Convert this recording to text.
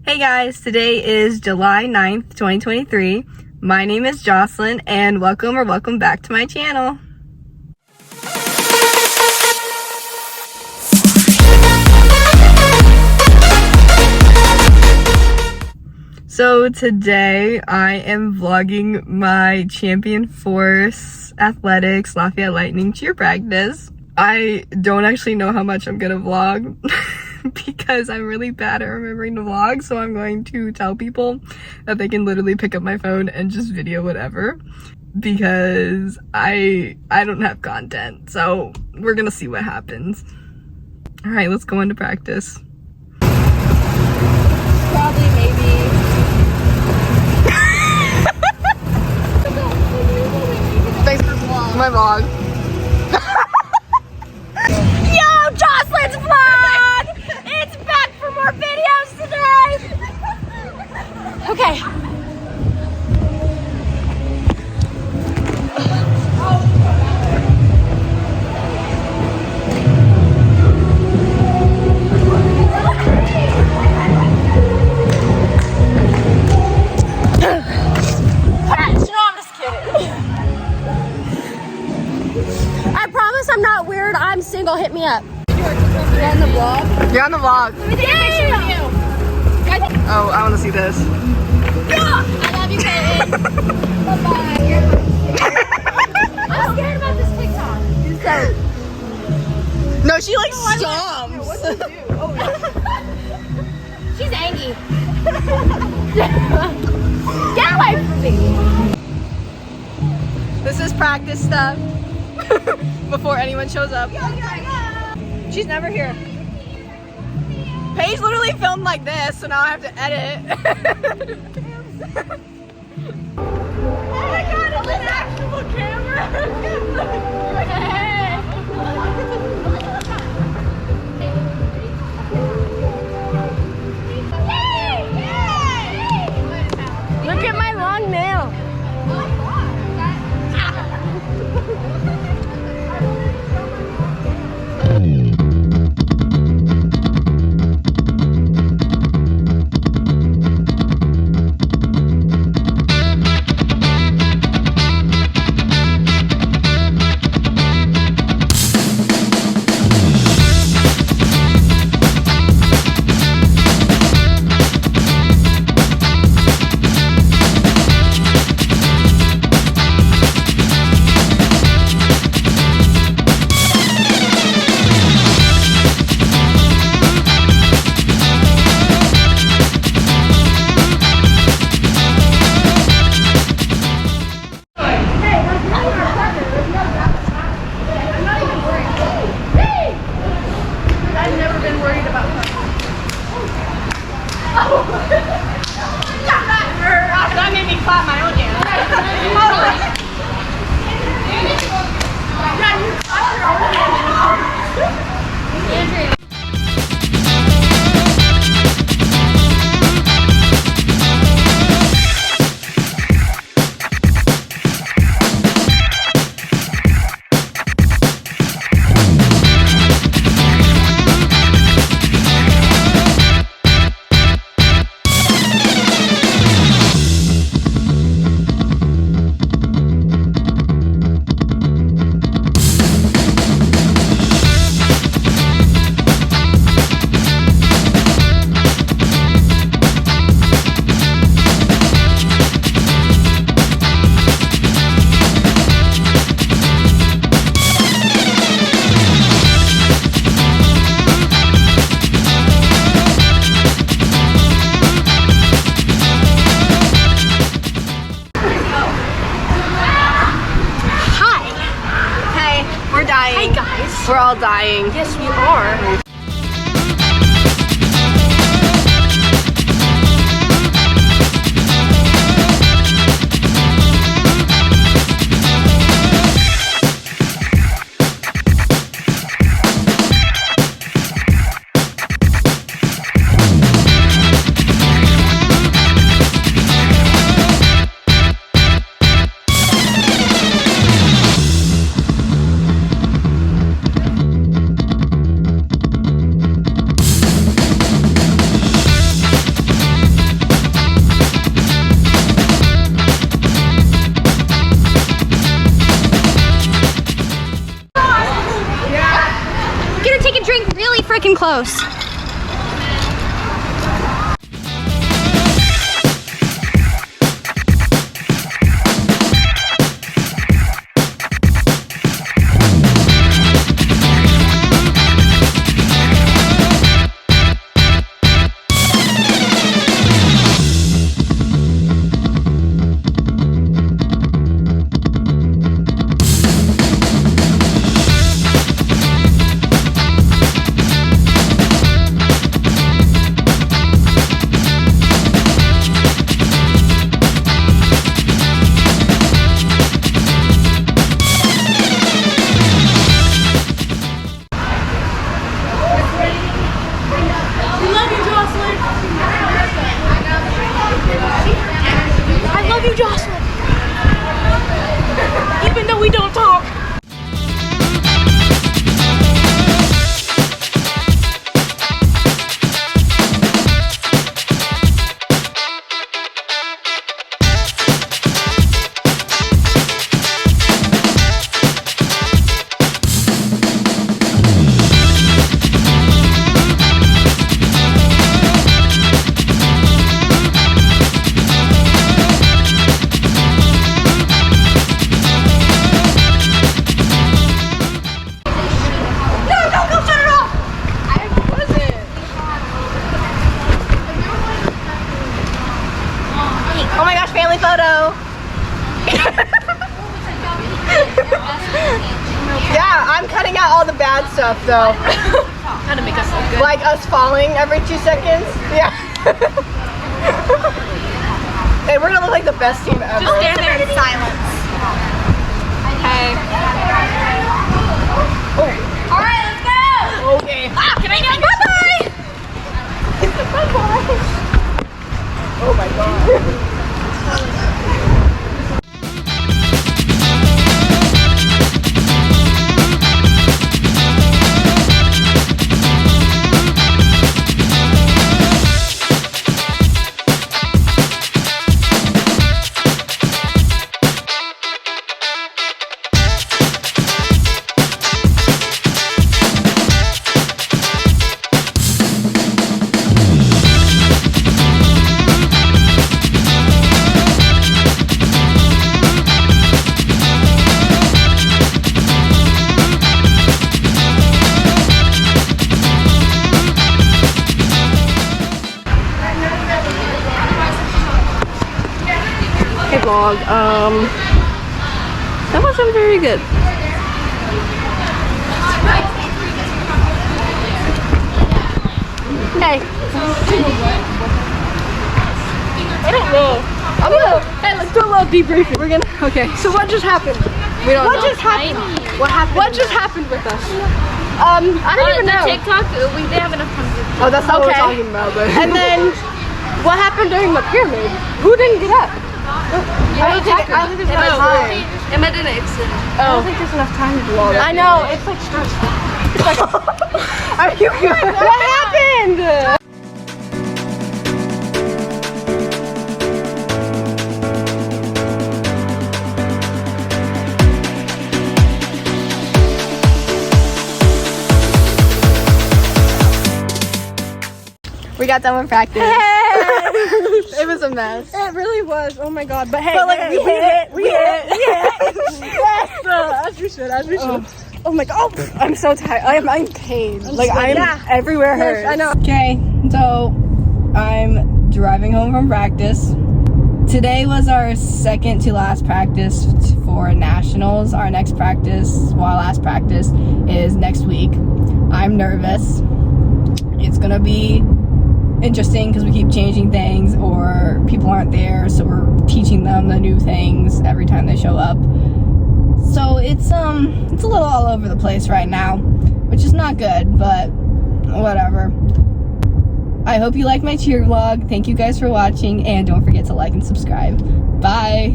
Hey guys, today is July 9th, 2023. My name is Jocelyn and welcome back to my channel. So today I am vlogging my Champion Force Athletics Lafayette Lightning cheer practice. I don't actually know how much I'm gonna vlog because I'm really bad at remembering to vlog, so I'm going to tell people that they can literally pick up my phone and just video whatever because I don't have content. So we're gonna see what happens. All right, let's go into practice. Probably maybe. Thanks for my vlog. Yo, Jocelyn's vlog! It's back for more videos today! Okay. I'm not weird. I'm single. Hit me up. You're on the vlog? You're on the vlog. Let me take a picture with you. Oh, I want to see this. Yeah! I love you, Caitlin. Bye-bye. I'm scared about this TikTok. No, she like stomps. What do you do? Oh, she's angry. Get away from me. This is practice stuff. Before anyone shows up. She's never here. Paige literally filmed like this, so now I have to edit. Oh my god, it's an actual camera! Look at my long nail. That made me clap my own dance. Hey guys. We're all dying. Yes, we are. close. I love you, Jocelyn. Even though we don't talk. Oh my gosh, family photo. Yeah, I'm cutting out all the bad stuff though. Trying to make us look good. Like us falling every 2 seconds. Yeah. Hey, we're gonna look like the best team ever. Just stand there in silence. Hey. Oh. Alright, let's go! Okay. Ah, can I go? Bye-bye! Oh my god. Hey vlog, that wasn't very good. Hey. I don't know. I'm gonna. Hey, let's do a little debriefing. We're gonna. Okay. So what just happened? We don't What know. just happened? What happened? What just happened with us? I don't even know. TikTok, we didn't have enough time to. Oh, that's not what we're Okay. talking about. But. And then, what happened during the pyramid? Who didn't get up? I don't think there's enough time. Emma didn't extend. I don't think there's enough time to do all that. I know, it's like stressful. Are you good? What happened? We got done with practice. It was a mess. It really was. Oh my god. But hey, But like, we hit it. We hit it. Yes, as we should. As we should. Oh my god. Oh, I'm so tired. I'm in pain. Like I'm everywhere hurts. I know. Okay, so I'm driving home from practice. Today was our second to last practice for nationals. Our next practice, last practice, is next week. I'm nervous. It's gonna be interesting because we keep changing things or people aren't there, so we're teaching them the new things every time they show up. So it's a little all over the place right now, which is not good, but whatever. I hope you like my cheer vlog. Thank you guys for watching, and don't forget to like and subscribe. Bye.